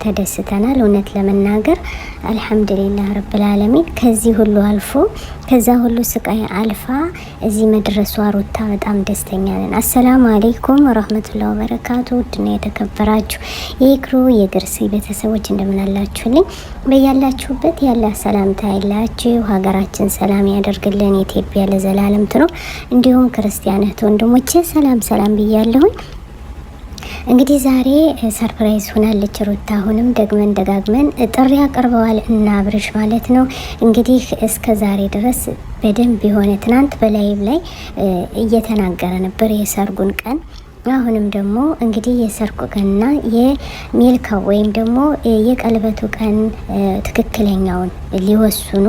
ተደስተናል። እውነት ለመናገር አልሐምዱሊላህ ረብል ዓለሚን ከዚህ ሁሉ አልፎ ከዛ ሁሉ ስቃይ አልፋ እዚህ መድረሷ ሩታ በጣም ደስተኛ ነን። አሰላሙ አለይኩም ወራህመቱላሂ ወበረካቱ። ውድና የተከበራችሁ የኢክሩ የግርሲ ቤተሰቦች እንደምን አላችሁልኝ? በያላችሁበት ያለ ሰላምታ ያላችሁ ሀገራችን ሰላም ያደርግልን፣ ኢትዮጵያ ለዘላለም ትኖር። እንዲሁም ክርስቲያን እህት ወንድሞቼ ሰላም ብያለሁኝ። እንግዲህ ዛሬ ሰርፕራይዝ ሆናለች ሩታ። አሁንም ደግመን ደጋግመን ጥሪ አቅርበዋል እና አብርሽ ማለት ነው። እንግዲህ እስከ ዛሬ ድረስ በደንብ የሆነ ትናንት በላይቭ ላይ እየተናገረ ነበር የሰርጉን ቀን። አሁንም ደግሞ እንግዲህ የሰርጉ ቀንና የሚልካው ወይም ደግሞ የቀለበቱ ቀን ትክክለኛውን ሊወስኑ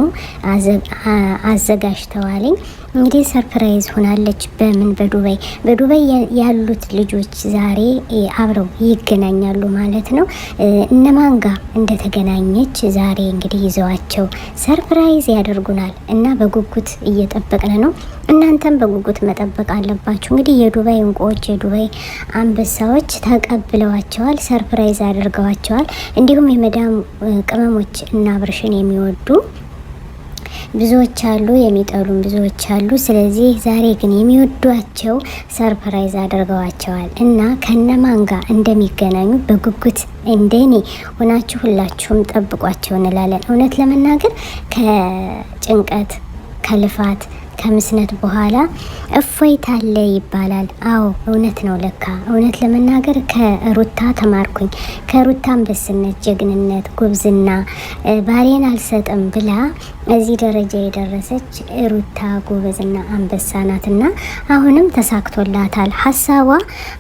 አዘጋጅተዋልኝ። እንግዲህ ሰርፕራይዝ ሆናለች። በዱባይ ያሉት ልጆች ዛሬ አብረው ይገናኛሉ ማለት ነው። እነማን ጋር እንደተገናኘች ዛሬ እንግዲህ ይዘዋቸው ሰርፕራይዝ ያደርጉናል እና በጉጉት እየጠበቅን ነው። እናንተም በጉጉት መጠበቅ አለባችሁ። እንግዲህ የዱባይ እንቁዎች የዱባይ አንበሳዎች ተቀብለዋቸዋል፣ ሰርፕራይዝ አድርገዋቸዋል። እንዲሁም የመዳም ቅመሞች እና አብርሽን የሚወዱ ብዙዎች አሉ፣ የሚጠሉም ብዙዎች አሉ። ስለዚህ ዛሬ ግን የሚወዷቸው ሰርፕራይዝ አድርገዋቸዋል እና ከነማን ጋር እንደሚገናኙ በጉጉት እንደኔ ሆናችሁ ሁላችሁም ጠብቋቸው እንላለን። እውነት ለመናገር ከጭንቀት ከልፋት ከምስነት በኋላ እፎይታ አለ ይባላል። አዎ እውነት ነው። ለካ እውነት ለመናገር ከሩታ ተማርኩኝ። ከሩታ አንበስነት፣ ጀግንነት፣ ጉብዝና ባሌን አልሰጥም ብላ እዚህ ደረጃ የደረሰች ሩታ ጎበዝና አንበሳ ናትና አሁንም ተሳክቶላታል።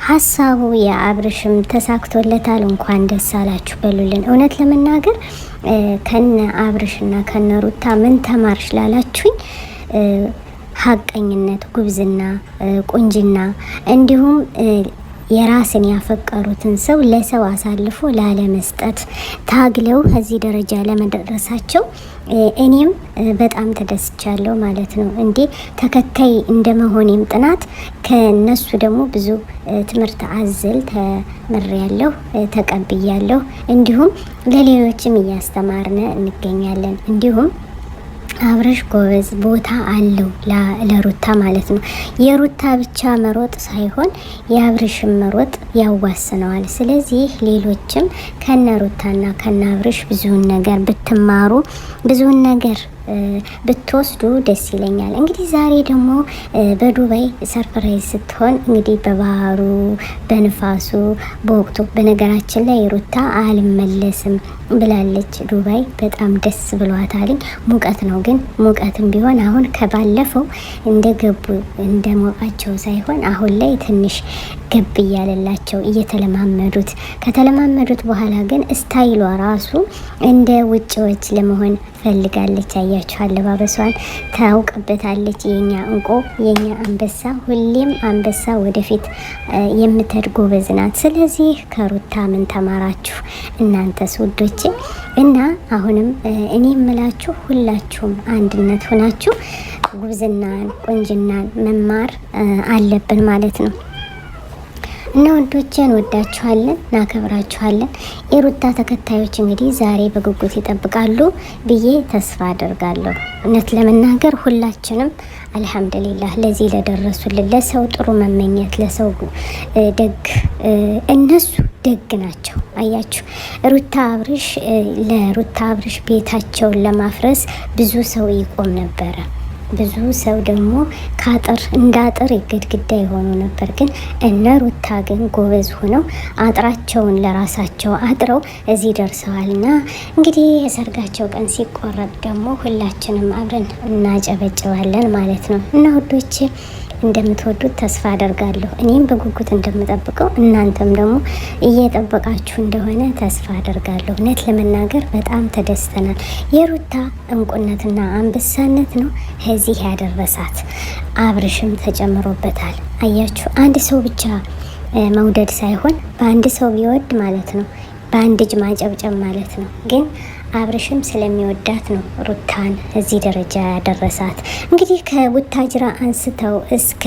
ሀሳቡ የአብርሽም ተሳክቶለታል። እንኳን ደስ አላችሁ በሉልን። እውነት ለመናገር ከነ አብርሽና ከነ ሩታ ምን ተማርሽ ላላችሁኝ ሀቀኝነት፣ ጉብዝና፣ ቁንጅና እንዲሁም የራስን ያፈቀሩትን ሰው ለሰው አሳልፎ ላለመስጠት ታግለው ከዚህ ደረጃ ለመድረሳቸው እኔም በጣም ተደስቻለሁ ማለት ነው። እንዴ ተከታይ እንደመሆኔም ጥናት ከነሱ ደግሞ ብዙ ትምህርት አዘል ተምሬያለሁ፣ ተቀብያለሁ። እንዲሁም ለሌሎችም እያስተማርነ እንገኛለን። እንዲሁም አብርሽ ጎበዝ ቦታ አለው ለሩታ ማለት ነው። የሩታ ብቻ መሮጥ ሳይሆን የአብርሽም መሮጥ ያዋስነዋል። ስለዚህ ሌሎችም ከነ ሩታና ከነ አብርሽ ብዙውን ነገር ብትማሩ ብዙውን ነገር ብትወስዱ ደስ ይለኛል። እንግዲህ ዛሬ ደግሞ በዱባይ ሰርፕራይዝ ስትሆን እንግዲህ በባህሩ በንፋሱ በወቅቱ በነገራችን ላይ ሩታ አልመለስም ብላለች። ዱባይ በጣም ደስ ብሏታል። ሙቀት ነው ግን ሙቀትም ቢሆን አሁን ከባለፈው እንደገቡ እንደሞቃቸው ሳይሆን አሁን ላይ ትንሽ ገብ እያለላቸው እየተለማመዱት ከተለማመዱት በኋላ ግን ስታይሏ ራሱ እንደ ውጭዎች ለመሆን ፈልጋለች። አያችሁ አለባበሷን ታውቅበታለች። የኛ እንቆ የኛ አንበሳ፣ ሁሌም አንበሳ ወደፊት የምትሄድ ጎበዝ ናት። ስለዚህ ከሩታ ምን ተማራችሁ እናንተስ ውዶቼ? እና አሁንም እኔ የምላችሁ ሁላችሁም አንድነት ሆናችሁ ጉብዝናን ቁንጅናን መማር አለብን ማለት ነው። እና ወንዶችን ወዳችኋለን እናከብራችኋለን። የሩታ ተከታዮች እንግዲህ ዛሬ በጉጉት ይጠብቃሉ ብዬ ተስፋ አደርጋለሁ። እውነት ለመናገር ሁላችንም አልሐምዱሊላህ ለዚህ ለደረሱልን፣ ለሰው ጥሩ መመኘት፣ ለሰው ደግ እነሱ ደግ ናቸው። አያችሁ ለሩታ አብርሽ ቤታቸውን ለማፍረስ ብዙ ሰው ይቆም ነበረ። ብዙ ሰው ደግሞ እንዳጥር ግድግዳ የሆኑ ነበር። ግን እነ ሩታ ግን ጎበዝ ሆነው አጥራቸውን ለራሳቸው አጥረው እዚህ ደርሰዋልና እንግዲህ የሰርጋቸው ቀን ሲቆረጥ ደግሞ ሁላችንም አብረን እናጨበጭባለን ማለት ነው። እና ውዶቼ እንደምትወዱት ተስፋ አደርጋለሁ። እኔም በጉጉት እንደምጠብቀው እናንተም ደግሞ እየጠበቃችሁ እንደሆነ ተስፋ አደርጋለሁ። እውነት ለመናገር በጣም ተደስተናል። የሩታ እንቁነትና አንበሳነት ነው ከዚህ ያደረሳት። አብርሽም ተጨምሮበታል። አያችሁ አንድ ሰው ብቻ መውደድ ሳይሆን በአንድ ሰው ቢወድ ማለት ነው በአንድ እጅ ማጨብጨብ ማለት ነው። ግን አብርሽም ስለሚወዳት ነው ሩታን እዚህ ደረጃ ያደረሳት። እንግዲህ ከቡታጅራ አንስተው እስከ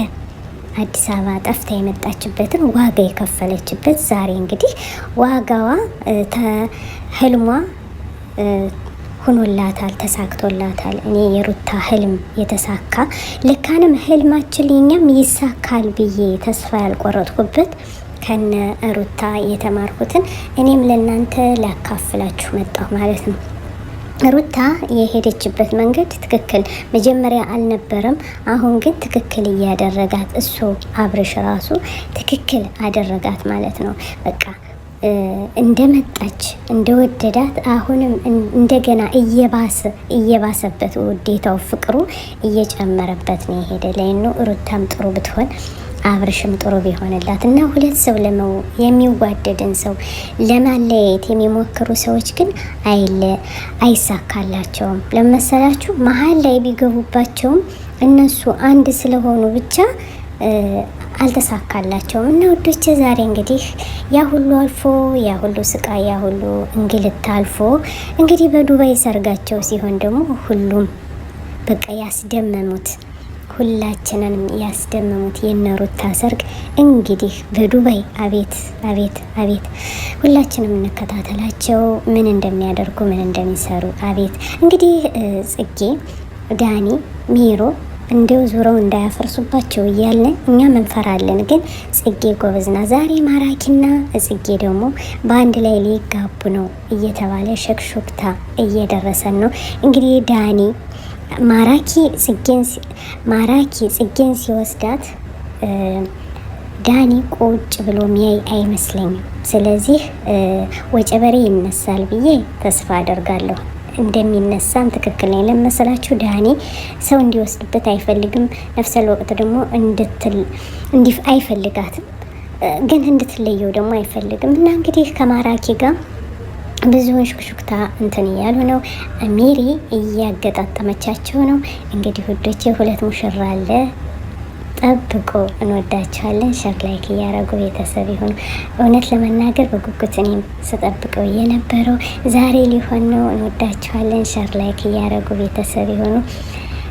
አዲስ አበባ ጠፍታ የመጣችበትን ዋጋ የከፈለችበት ዛሬ እንግዲህ ዋጋዋ ህልሟ ሆኖላታል፣ ተሳክቶላታል። እኔ የሩታ ህልም የተሳካ ለካንም ህልማችን የኛም ይሳካል ብዬ ተስፋ ያልቆረጥኩበት ከነ ሩታ የተማርኩትን እኔም ለእናንተ ላካፍላችሁ መጣሁ ማለት ነው። ሩታ የሄደችበት መንገድ ትክክል መጀመሪያ አልነበረም። አሁን ግን ትክክል እያደረጋት እሱ አብርሽ ራሱ ትክክል አደረጋት ማለት ነው። በቃ እንደመጣች እንደወደዳት አሁንም እንደገና እየባሰበት ውዴታው ፍቅሩ እየጨመረበት ነው የሄደ ላይ ነው። ሩታም ጥሩ ብትሆን አብርሽም ጥሩ ቢሆንላት እና ሁለት ሰው የሚዋደድን ሰው ለማለያየት የሚሞክሩ ሰዎች ግን አይሳካላቸውም። ለመሰላችሁ መሀል ላይ ቢገቡባቸውም እነሱ አንድ ስለሆኑ ብቻ አልተሳካላቸውም። እና ውዶቼ ዛሬ እንግዲህ ያ ሁሉ አልፎ ያ ሁሉ ስቃይ ያ ሁሉ እንግልት አልፎ እንግዲህ በዱባይ ሰርጋቸው ሲሆን ደግሞ ሁሉም በቃ ያስደመሙት ሁላችንንም ያስደመሙት የነሩታ ሰርግ እንግዲህ በዱባይ አቤት አቤት አቤት ሁላችንም እንከታተላቸው ምን እንደሚያደርጉ ምን እንደሚሰሩ። አቤት እንግዲህ ጽጌ፣ ዳኒ፣ ሚሮ እንደው ዙረው እንዳያፈርሱባቸው እያልን እኛ መንፈራለን። ግን ጽጌ ጎበዝና ዛሬ ማራኪና ጽጌ ደግሞ በአንድ ላይ ሊጋቡ ነው እየተባለ ሸክሾክታ እየደረሰን ነው። እንግዲህ ዳኒ ማራኪ ጽጌን ሲወስዳት ዳኒ ቁጭ ብሎ ሚያይ አይመስለኝም። ስለዚህ ወጨበሬ ይነሳል ብዬ ተስፋ አደርጋለሁ። እንደሚነሳም ትክክል ነው። ለመሰላችሁ ዳኒ ሰው እንዲወስድበት አይፈልግም። ነፍሰ ለወቅት ደግሞ አይፈልጋትም፣ ግን እንድትለየው ደግሞ አይፈልግም። እና እንግዲህ ከማራኪ ጋር ብዙውን ሹክሹክታ እንትን እያሉ ነው። ሜሪ እያገጣጠመቻቸው ነው። እንግዲህ ውዶቼ ሁለት ሙሽራ አለ፣ ጠብቆ እንወዳቸዋለን። ሸር ላይክ እያረጉ ቤተሰብ ይሁኑ። እውነት ለመናገር በጉጉት እኔም ስጠብቀው የነበረው ዛሬ ሊሆን ነው። እንወዳቸዋለን። ሸር ላይክ እያረጉ ቤተሰብ ይሁኑ።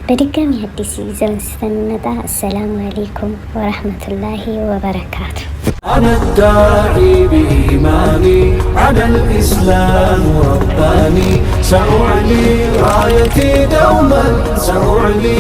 በድጋሚ አዲስ ይዘን ስተንመጣ አሰላሙ አለይኩም ወራህመቱላሂ ወበረካቱ። أنا الداعي بإيماني على الإسلام رباني، سأعلي رايتي دوما سأعلي